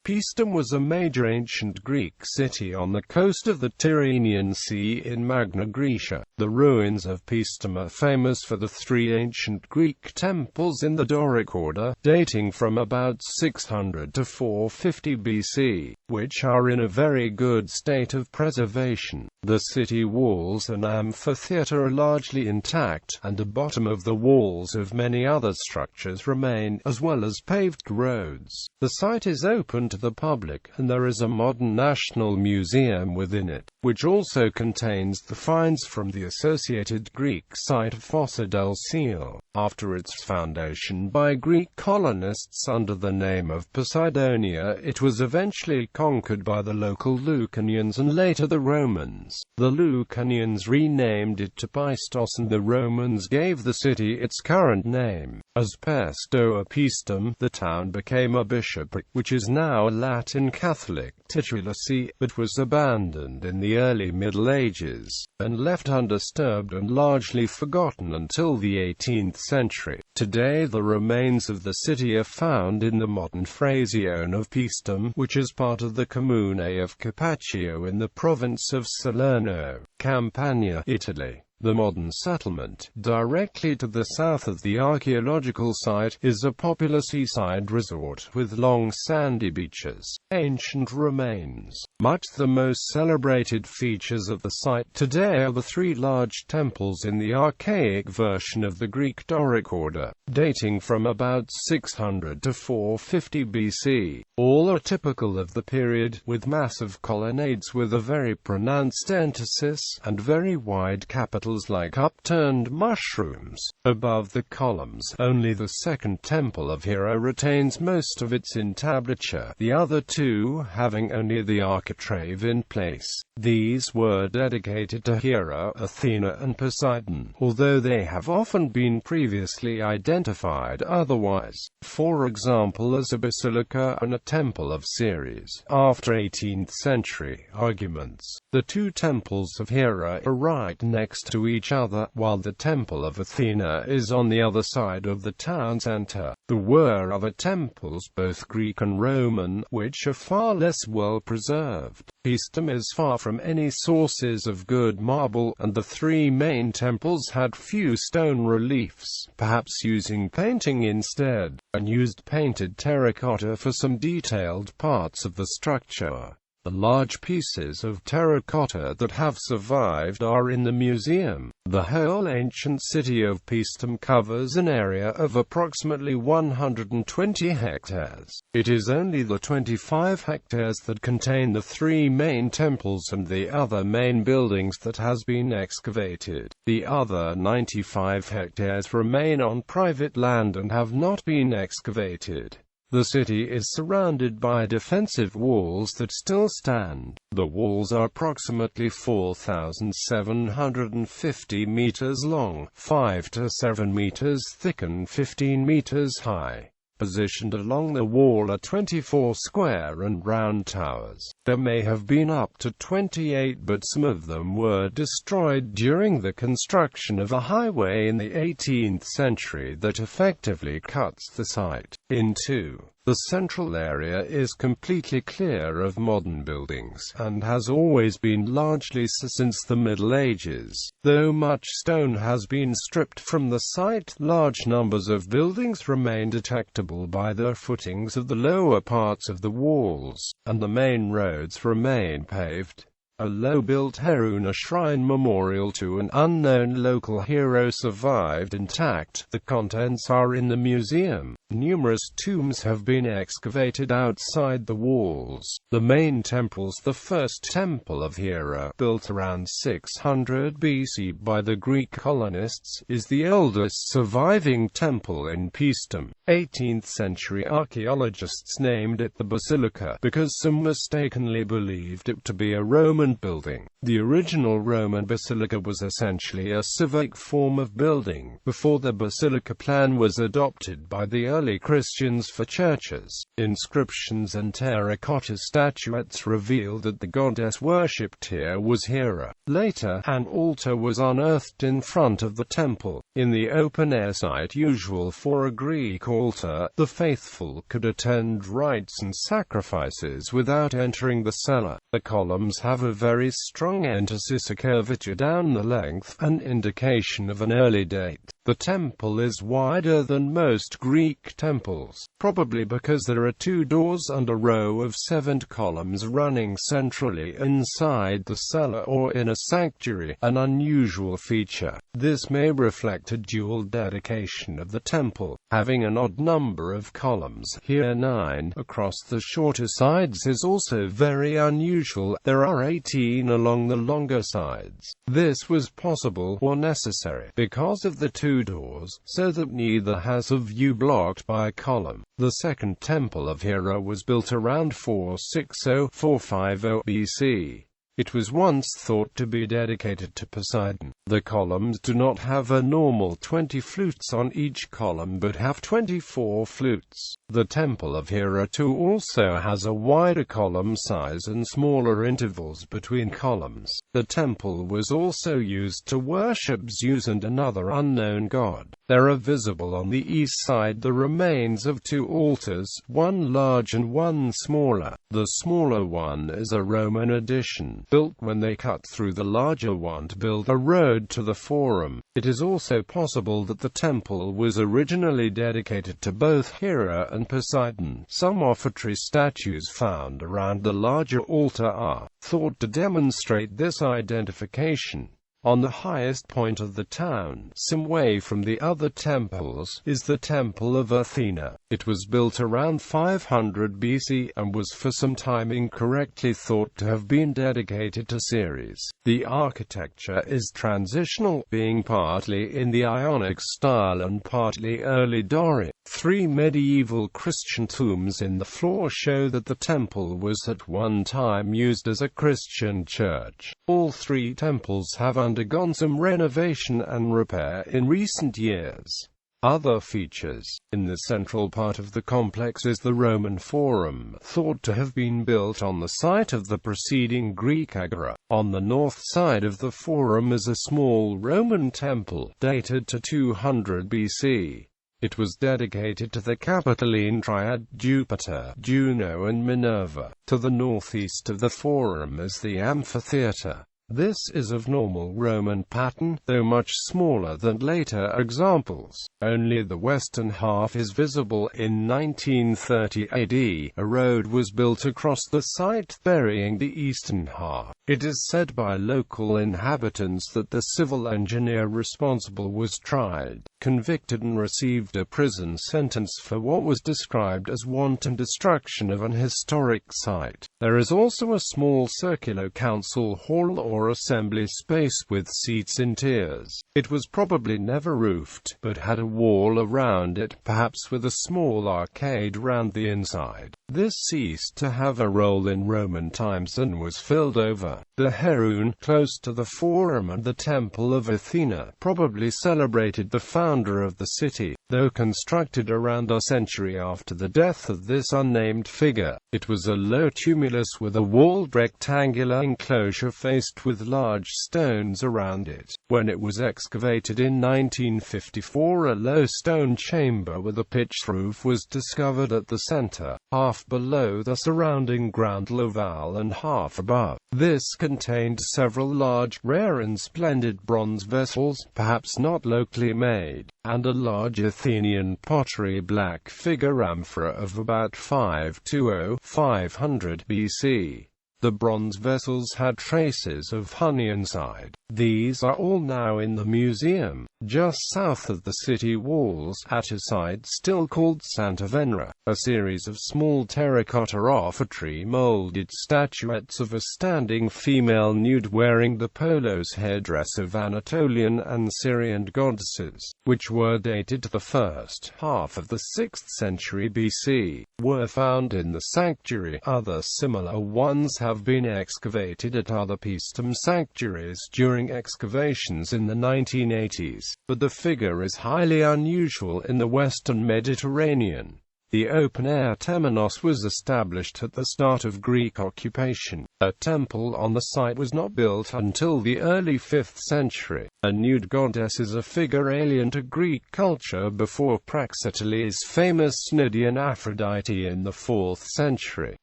Paestum was a major ancient Greek city on the coast of the Tyrrhenian Sea in Magna Graecia. The ruins of Paestum are famous for the three ancient Greek temples in the Doric order, dating from about 600 to 450 BC, which are in a very good state of preservation. The city walls and amphitheatre are largely intact, and the bottom of the walls of many other structures remain, as well as paved roads. The site is open to the public, and there is a modern national museum within it, which also contains the finds from the associated Greek site Foce del Sele. After its foundation by Greek colonists under the name of Poseidonia, it was eventually conquered by the local Lucanians and later the Romans. The Lucanians renamed it to Paestum, and the Romans gave the city its current name. As Paestum, the town became a bishopric, which is now a Latin Catholic titulacy, but was abandoned in the early Middle Ages, and left undisturbed and largely forgotten until the 18th century. Today the remains of the city are found in the modern frazione of Paestum, which is part of the comune of Capaccio in the province of Salerno, Campania, Italy. The modern settlement, directly to the south of the archaeological site, is a popular seaside resort with long sandy beaches. Ancient remains. Much the most celebrated features of the site today are the three large temples in the archaic version of the Greek Doric order, dating from about 600 to 450 BC. All are typical of the period, with massive colonnades with a very pronounced entasis, and very wide capitals like upturned mushrooms. Above the columns, only the second temple of Hera retains most of its entablature, the other two having only the architrave in place. These were dedicated to Hera, Athena and Poseidon, although they have often been previously identified otherwise, for example as a basilica and a temple of Ceres. After 18th century arguments, the two temples of Hera are right next to each other, while the temple of Athena is on the other side of the town centre. There were other temples, both Greek and Roman, which are far less well preserved. Paestum is far from any sources of good marble, and the three main temples had few stone reliefs, perhaps using painting instead, and used painted terracotta for some detailed parts of the structure. The large pieces of terracotta that have survived are in the museum. The whole ancient city of Paestum covers an area of approximately 120 hectares. It is only the 25 hectares that contain the three main temples and the other main buildings that has been excavated. The other 95 hectares remain on private land and have not been excavated. The city is surrounded by defensive walls that still stand. The walls are approximately 4,750 meters long, 5 to 7 meters thick and 15 meters high. Positioned along the wall are 24 square and round towers. There may have been up to 28, but some of them were destroyed during the construction of a highway in the 18th century that effectively cuts the site in two. The central area is completely clear of modern buildings, and has always been largely so since the Middle Ages. Though much stone has been stripped from the site, large numbers of buildings remain detectable by the footings of the lower parts of the walls, and the main roads remain paved. A low-built Heruna shrine memorial to an unknown local hero survived intact. The contents are in the museum. Numerous tombs have been excavated outside the walls. The main temples, the first temple of Hera, built around 600 BC by the Greek colonists, is the oldest surviving temple in Paestum. 18th century archaeologists named it the Basilica because some mistakenly believed it to be a Roman monument building. The original Roman basilica was essentially a civic form of building, before the basilica plan was adopted by the early Christians for churches. Inscriptions and terracotta statuettes reveal that the goddess worshipped here was Hera. Later, an altar was unearthed in front of the temple. In the open-air site usual for a Greek altar, the faithful could attend rites and sacrifices without entering the cella. The columns have a very strong emphasis, a curvature down the length, an indication of an early date. The temple is wider than most Greek temples, probably because there are two doors and a row of 7 columns running centrally inside the cella or in a sanctuary, an unusual feature. This may reflect a dual dedication of the temple, having an odd number of columns, here 9, across the shorter sides is also very unusual. There are 18 along the longer sides. This was possible or necessary because of the two doors, so that neither has a view blocked by a column. The second temple of Hera was built around 460–450 BC. It was once thought to be dedicated to Poseidon. The columns do not have a normal 20 flutes on each column but have 24 flutes. The Temple of Hera too also has a wider column size and smaller intervals between columns. The temple was also used to worship Zeus and another unknown god. There are visible on the east side the remains of 2 altars, one large and one smaller. The smaller one is a Roman addition, built when they cut through the larger one to build a road to the Forum. It is also possible that the temple was originally dedicated to both Hera and Poseidon. Some offertory statues found around the larger altar are thought to demonstrate this identification. On the highest point of the town, some way from the other temples, is the Temple of Athena. It was built around 500 BC and was for some time incorrectly thought to have been dedicated to Ceres. The architecture is transitional, being partly in the Ionic style and partly early Doric. 3 medieval Christian tombs in the floor show that the temple was at one time used as a Christian church. All 3 temples have undergone some renovation and repair in recent years. Other features. In the central part of the complex is the Roman Forum, thought to have been built on the site of the preceding Greek agora. On the north side of the Forum is a small Roman temple, dated to 200 BC. It was dedicated to the Capitoline triad Jupiter, Juno and Minerva. To the northeast of the Forum is the amphitheatre. This is of normal Roman pattern, though much smaller than later examples. Only the western half is visible. In 1930 AD, a road was built across the site, burying the eastern half. It is said by local inhabitants that the civil engineer responsible was tried, convicted and received a prison sentence for what was described as wanton destruction of an historic site. There is also a small circular council hall or assembly space with seats in tiers. It was probably never roofed, but had a wall around it, perhaps with a small arcade round the inside. This ceased to have a role in Roman times and was filled over. The Heroon, close to the Forum and the Temple of Athena, probably celebrated the founder of the city, though constructed around a century after the death of this unnamed figure. It was a low tumulus with a walled rectangular enclosure faced with large stones around it. When it was excavated in 1954, a low stone chamber with a pitched roof was discovered at the center, half below the surrounding ground level and half above. This contained several large, rare and splendid bronze vessels, perhaps not locally made, and a large Athenian pottery black figure amphora of about 520–500 BC. The bronze vessels had traces of honey inside. These are all now in the museum, just south of the city walls, at a site still called Santa Venera. A series of small terracotta offertory molded statuettes of a standing female nude wearing the polos headdress of Anatolian and Syrian goddesses, which were dated to the first half of the 6th century BC, were found in the sanctuary. Other similar ones have have been excavated at other Paestum sanctuaries during excavations in the 1980s, but the figure is highly unusual in the Western Mediterranean. The open-air temenos was established at the start of Greek occupation. A temple on the site was not built until the early 5th century. A nude goddess is a figure alien to Greek culture before Praxiteles' famous Cnidian Aphrodite in the 4th century.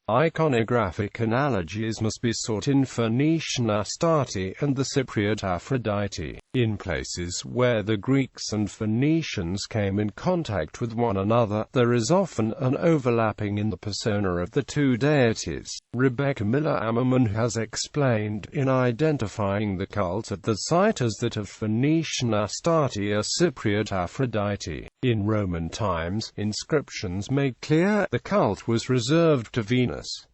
Iconographic analogies must be sought in Phoenician Astarte and the Cypriot Aphrodite. In places where the Greeks and Phoenicians came in contact with one another, there is often an overlapping in the persona of the two deities. Rebecca Miller-Ammerman has explained, in identifying the cult at the site as that of Phoenician Astarte or Cypriot Aphrodite. In Roman times, inscriptions made clear the cult was reserved to Venus.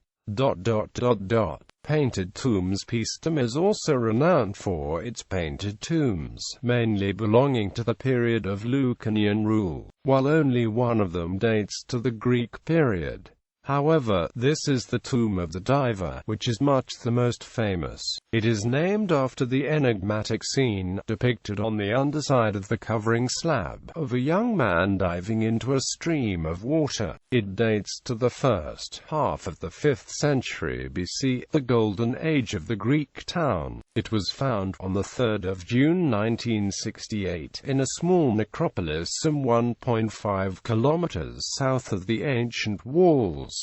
Painted tombs. Paestum is also renowned for its painted tombs, mainly belonging to the period of Lucanian rule, while only one of them dates to the Greek period. However, this is the tomb of the diver, which is much the most famous. It is named after the enigmatic scene depicted on the underside of the covering slab of a young man diving into a stream of water. It dates to the first half of the 5th century BC, the golden age of the Greek town. It was found on the 3rd of June 1968 in a small necropolis some 1.5 kilometers south of the ancient walls.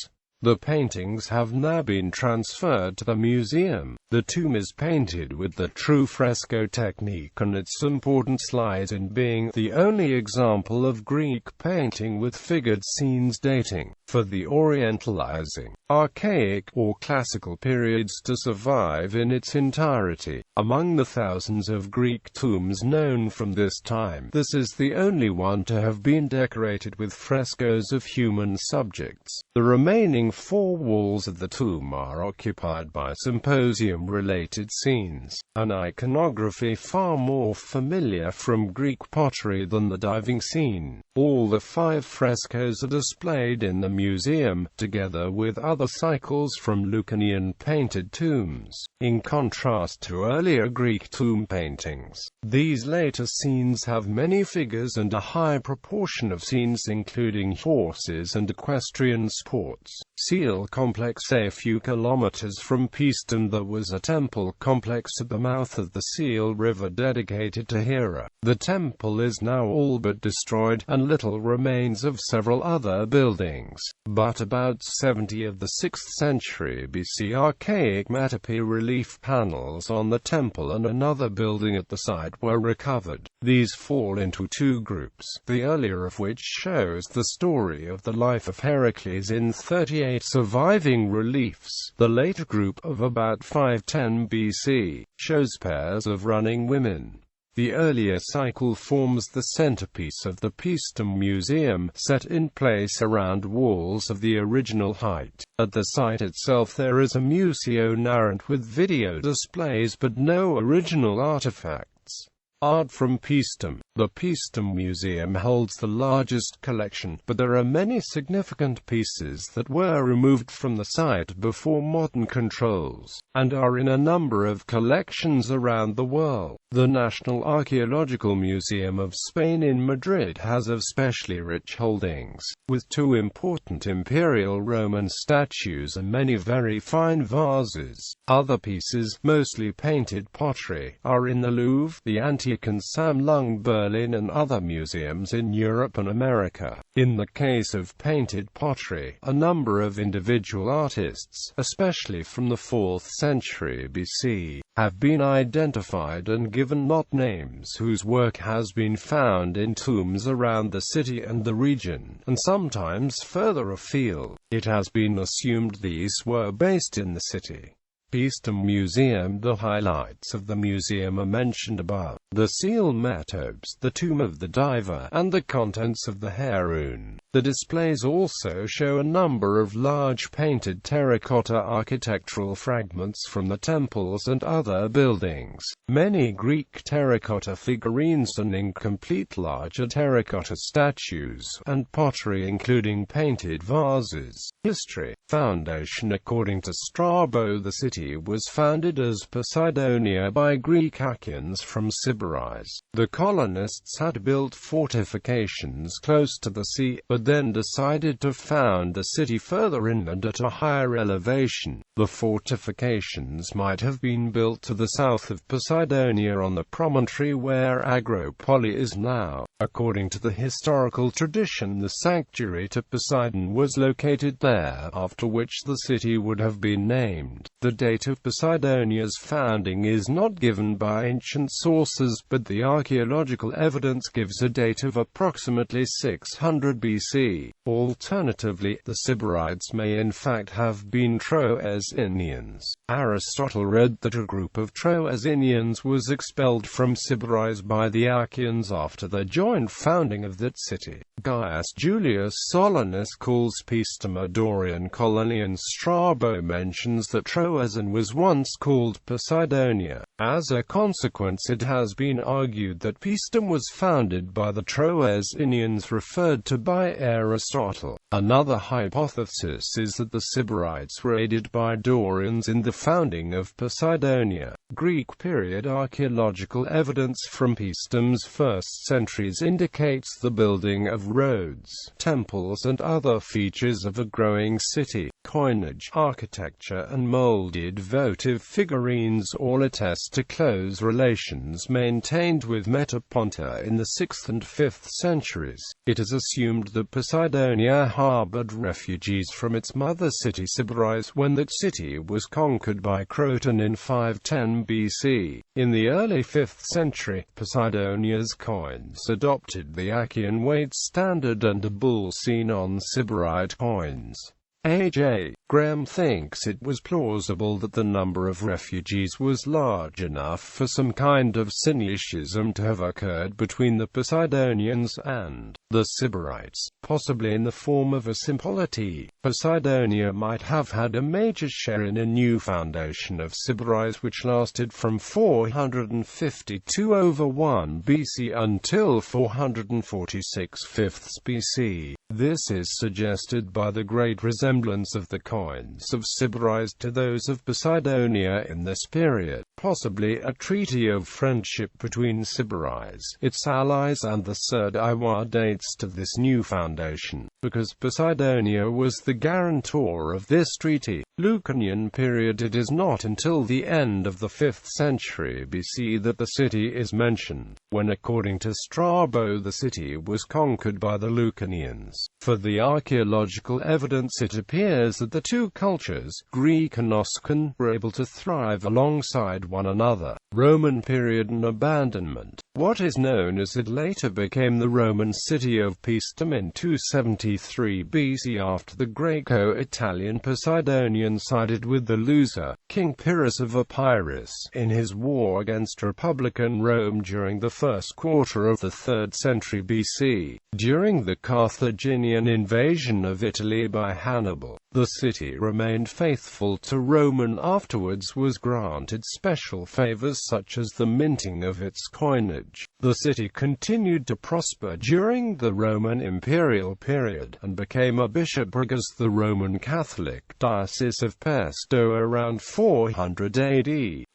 The paintings have now been transferred to the museum. The tomb is painted with the true fresco technique, and its importance lies in being the only example of Greek painting with figured scenes dating, for the Orientalizing, archaic, or classical periods to survive in its entirety. Among the thousands of Greek tombs known from this time, this is the only one to have been decorated with frescoes of human subjects. The remaining 4 walls of the tomb are occupied by symposium-related scenes, an iconography far more familiar from Greek pottery than the diving scene. All the 5 frescoes are displayed in the museum, together with other cycles from Lucanian painted tombs. In contrast to earlier Greek tomb paintings, these later scenes have many figures and a high proportion of scenes including horses and equestrian sports. Seal complex. A few kilometers from Paestum there was a temple complex at the mouth of the Seal River dedicated to Hera. The temple is now all but destroyed, and little remains of several other buildings. But about 70 of the 6th century BC archaic metope relief panels on the temple and another building at the site were recovered. These fall into 2 groups, the earlier of which shows the story of the life of Heracles in 38 surviving reliefs. The later group, of about 510 BC, shows pairs of running women. The earlier cycle forms the centerpiece of the Paestum Museum, set in place around walls of the original height. At the site itself there is a museo narrant with video displays but no original artifacts. Art from Paestum. The Paestum Museum holds the largest collection, but there are many significant pieces that were removed from the site before modern controls, and are in a number of collections around the world. The National Archaeological Museum of Spain in Madrid has especially rich holdings, with 2 important imperial Roman statues and many very fine vases. Other pieces, mostly painted pottery, are in the Louvre, the Antikensammlung Berlin and other museums in Europe and America. In the case of painted pottery, a number of individual artists, especially from the 4th century BC, have been identified and given not names, whose work has been found in tombs around the city and the region, and sometimes further afield. It has been assumed these were based in the city. Paestum Museum. The highlights of the museum are mentioned above. the seal metopes, the tomb of the diver, and the contents of the heroon. The displays also show a number of large painted terracotta architectural fragments from the temples and other buildings, many Greek terracotta figurines and incomplete larger terracotta statues, and pottery including painted vases. History. Foundation. According to Strabo, the city was founded as Poseidonia by Greek Achaeans from Sybaris. The colonists had built fortifications close to the sea, but then decided to found the city further inland at a higher elevation. The fortifications might have been built to the south of Poseidonia on the promontory where Agropoli is now. According to the historical tradition, the sanctuary to Poseidon was located there, after which the city would have been named. The date of Poseidonia's founding is not given by ancient sources, but the archaeological evidence gives a date of approximately 600 BC. Alternatively, the Sybarites may in fact have been Troezenians. Aristotle read that a group of Troezenians was expelled from Sybaris by the Achaeans after the joint founding of that city. Gaius Julius Solinus calls Paestum a Dorian colony, and Strabo mentions that Troezen was once called Poseidonia. As a consequence, it has been argued that Paestum was founded by the Troezenians referred to by Aristotle. Another hypothesis is that the Sybarites were aided by Dorians in the founding of Poseidonia. Greek period archaeological evidence from Paestum's first centuries indicates the building of roads, temples, and other features of a growing city. Coinage, architecture, and molded votive figurines all attest to close relations maintained with Metaponta in the 6th and 5th centuries. It is assumed that Poseidonia harbored refugees from its mother city Sybaris when that city was conquered by Croton in 510 BC. In the early 5th century, Poseidonia's coins adopted the Achaean weight standard and a bull seen on Sybarite coins. A.J. Graham thinks it was plausible that the number of refugees was large enough for some kind of syncretism to have occurred between the Poseidonians and the Sybarites, possibly in the form of a sympolity. Poseidonia might have had a major share in a new foundation of Sybaris which lasted from 452 over 1 BC until 446 5th BC. This is suggested by the great resemblance of the coins of Sybaris to those of Poseidonia in this period. Possibly a treaty of friendship between Sybaris, its allies, and the Surd Iwa dates to this new foundation, because Poseidonia was the guarantor of this treaty. Lucanian period. It is not until the end of the 5th century BC that the city is mentioned, when according to Strabo the city was conquered by the Lucanians. For the archaeological evidence it appears that the two cultures, Greek and Oscan, were able to thrive alongside one another. Roman period and abandonment. What is known as it later became the Roman city of Paestum in 273 BC after the Greco-Italian Poseidonian sided with the loser, King Pyrrhus of Epirus, in his war against Republican Rome during the first quarter of the 3rd century BC. During the Carthaginian invasion of Italy by Hannibal, the city remained faithful to Rome and afterwards was granted special favors such as the minting of its coinage. The city continued to prosper during the Roman imperial period, and became a bishopric as the Roman Catholic Diocese of Paestum around 400 AD.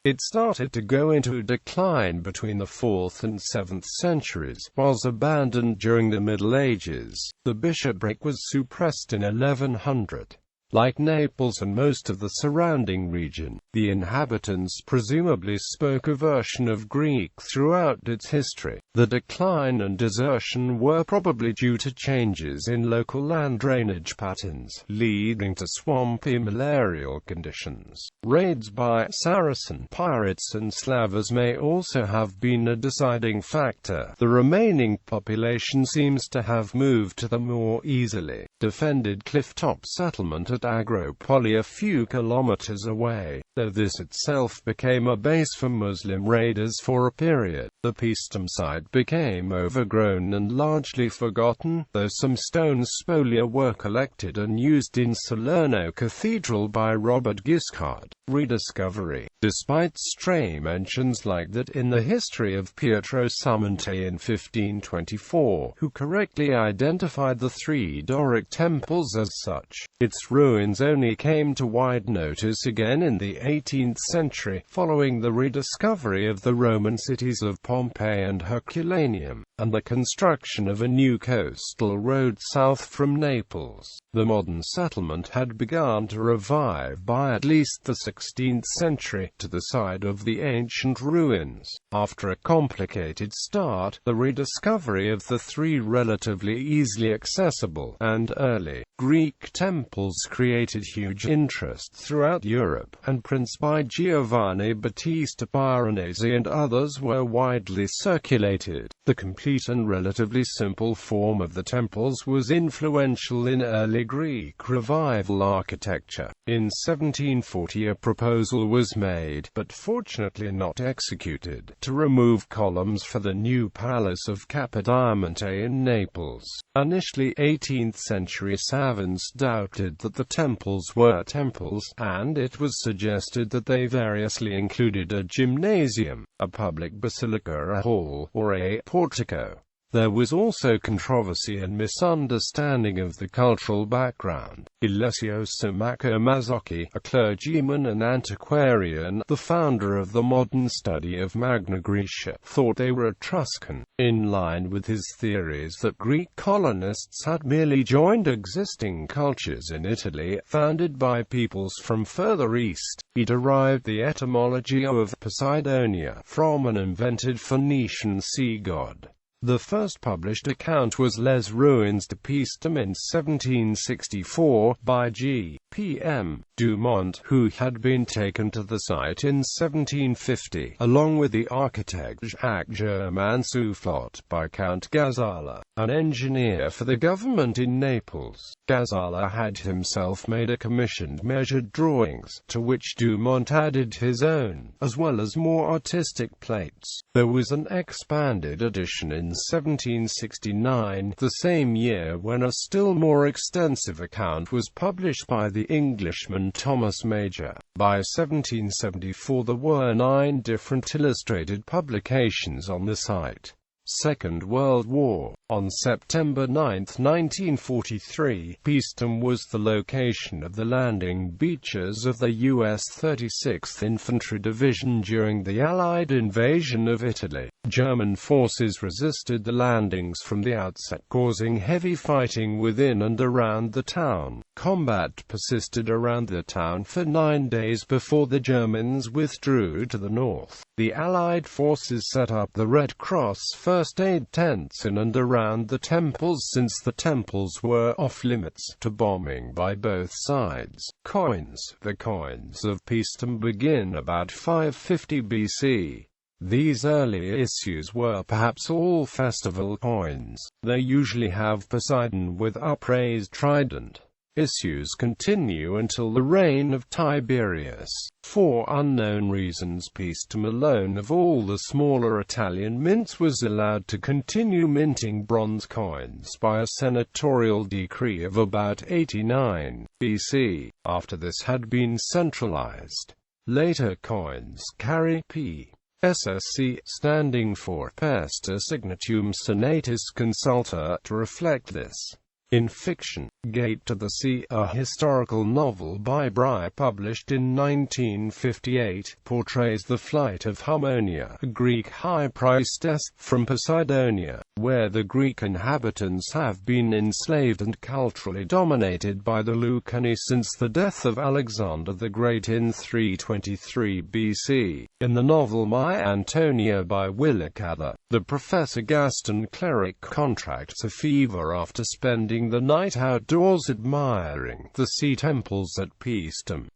It started to go into decline between the 4th and 7th centuries, was abandoned during the Middle Ages. The bishopric was suppressed in 1100. Like Naples and most of the surrounding region, the inhabitants presumably spoke a version of Greek throughout its history. The decline and desertion were probably due to changes in local land drainage patterns, leading to swampy malarial conditions. Raids by Saracen pirates and Slavers may also have been a deciding factor. The remaining population seems to have moved to the more easily defended clifftop settlement at Agropoli a few kilometers away. though this itself became a base for Muslim raiders for a period. The Paestum site became overgrown and largely forgotten, though some stone spolia were collected and used in Salerno Cathedral by Robert Guiscard. Rediscovery. Despite stray mentions like that in the history of Pietro Summonte in 1524, who correctly identified the three Doric temples as such, its ruins only came to wide notice again in the 18th century, following the rediscovery of the Roman cities of Pompeii and Herculaneum, and the construction of a new coastal road south from Naples. The modern settlement had begun to revive by at least the 16th century, to the side of the ancient ruins. After a complicated start, the rediscovery of the three relatively easily accessible and early Greek temples created huge interest throughout Europe, and prints by Giovanni Battista Piranesi and others were widely circulated. The complete and relatively simple form of the temples was influential in early Greek Revival architecture. In 1740 a proposal was made, but fortunately not executed, to remove columns for the new Palace of Capodimonte in Naples. Initially 18th century savants doubted that the temples were temples, and it was suggested that they variously included a gymnasium, a public basilica, a hall, or a portico. There was also controversy and misunderstanding of the cultural background. Alessio Sammaco Mazzocchi, a clergyman and antiquarian, the founder of the modern study of Magna Graecia, thought they were Etruscan. In line with his theories that Greek colonists had merely joined existing cultures in Italy, founded by peoples from further east, he derived the etymology of Poseidonia from an invented Phoenician sea god. The first published account was Les Ruines de Paestum in 1764, by G. P. M. Dumont, who had been taken to the site in 1750, along with the architect Jacques Germain Soufflot, by Count Gazzala, an engineer for the government in Naples. Gazzala had himself made a commissioned measured drawings, to which Dumont added his own, as well as more artistic plates. There was an expanded edition in 1769, the same year, when a still more extensive account was published by the Englishman Thomas Major. By 1774 there were 9 different illustrated publications on the site. Second World War. On September 9, 1943, Paestum was the location of the landing beaches of the U.S. 36th Infantry Division during the Allied invasion of Italy. German forces resisted the landings from the outset, causing heavy fighting within and around the town. Combat persisted around the town for 9 days before the Germans withdrew to the north. The Allied forces set up the Red Cross first aid tents in and around the temples, since the temples were off-limits to bombing by both sides. Coins. The coins of Paestum begin about 550 BC. These early issues were perhaps all festival coins. They usually have Poseidon with upraised trident. Issues continue until the reign of Tiberius. For unknown reasons, Paestum alone of all the smaller Italian mints was allowed to continue minting bronze coins by a senatorial decree of about 89 BC, after this had been centralized. Later coins carry P. SSC, standing for Pesta Signatum Senatus Consulta, to reflect this. In fiction, Gate to the Sea, a historical novel by Bry published in 1958, portrays the flight of Harmonia, a Greek high priestess, from Poseidonia, where the Greek inhabitants have been enslaved and culturally dominated by the Lucani since the death of Alexander the Great in 323 BC. In the novel My Antonia by Willicather, the Professor Gaston Cleric contracts a fever after spending the night outdoors admiring the sea temples at Paestum.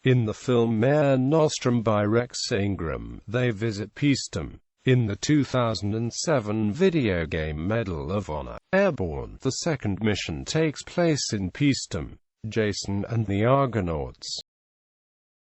In the film Mare Nostrum by Rex Ingram, they visit Paestum. In the 2007 video game Medal of Honor: Airborne, the second mission takes place in Paestum. Jason and the Argonauts